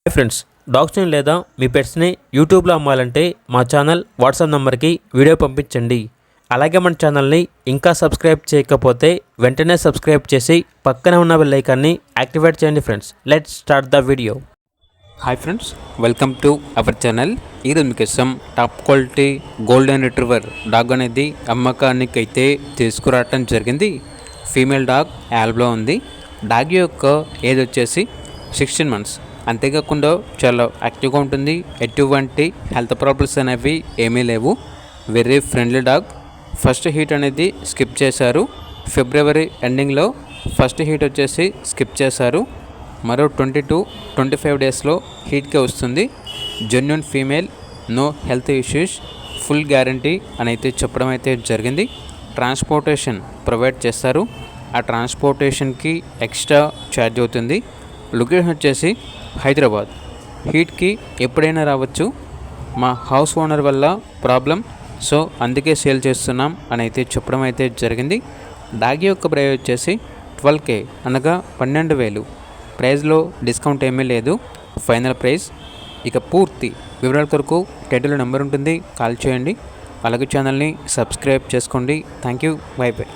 Hi friends, డాగ్స్ని లేదా మీ పెట్స్ని యూట్యూబ్లో అమ్మాలంటే మా ఛానల్ వాట్సాప్ నెంబర్కి వీడియో పంపించండి. అలాగే మన ఛానల్ని ఇంకా సబ్స్క్రైబ్ చేయకపోతే వెంటనే సబ్స్క్రైబ్ చేసి పక్కనే ఉన్న బెల్ ఐకాన్ని యాక్టివేట్ చేయండి. Friends, let's start the video. Hi friends, welcome to our channel. ఈరోజు మీకోసం top quality golden retriever dog అనేది అమ్మకానికి అయితే తీసుకురావటం జరిగింది. ఫీమేల్ డాగ్ యాల్బ్లో ఉంది. డాగ్ యొక్క ఏజ్ వచ్చేసి 16 months. అంతేకాకుండా చాలా యాక్టివ్గా ఉంటుంది. ఎటువంటి హెల్త్ ప్రాబ్లమ్స్ అనేవి ఏమీ లేవు. Very friendly dog. First heat అనేది స్కిప్ చేశారు. ఫిబ్రవరి ఎండింగ్లో ఫస్ట్ హీట్ వచ్చేసి స్కిప్ చేశారు. మరో 20-25 డేస్లో హీట్కే వస్తుంది. Genuine female, no health issues, full guarantee అని అయితే చెప్పడం అయితే జరిగింది. ట్రాన్స్పోర్టేషన్ ప్రొవైడ్ చేస్తారు. ఆ ట్రాన్స్పోర్టేషన్కి ఎక్స్ట్రా ఛార్జ్ అవుతుంది. లొకేషన్ వచ్చేసి హైదరాబాద్. హీట్కి ఎప్పుడైనా రావచ్చు. మా హౌస్ ఓనర్ వల్ల ప్రాబ్లం, సో అందుకే సేల్ చేస్తున్నాం అని అయితే చెప్పడం అయితే జరిగింది. డాగ్ యొక్క ప్రైస్ వచ్చేసి 12K, అనగా 12,000. ప్రైస్లో డిస్కౌంట్ ఏమీ లేదు, ఫైనల్ ప్రైస్. ఇక పూర్తి వివరాల కొరకు టైటిల్ నెంబర్ ఉంటుంది, కాల్ చేయండి. అలాగే ఛానల్ని సబ్స్క్రైబ్ చేసుకోండి. Thank you, by by.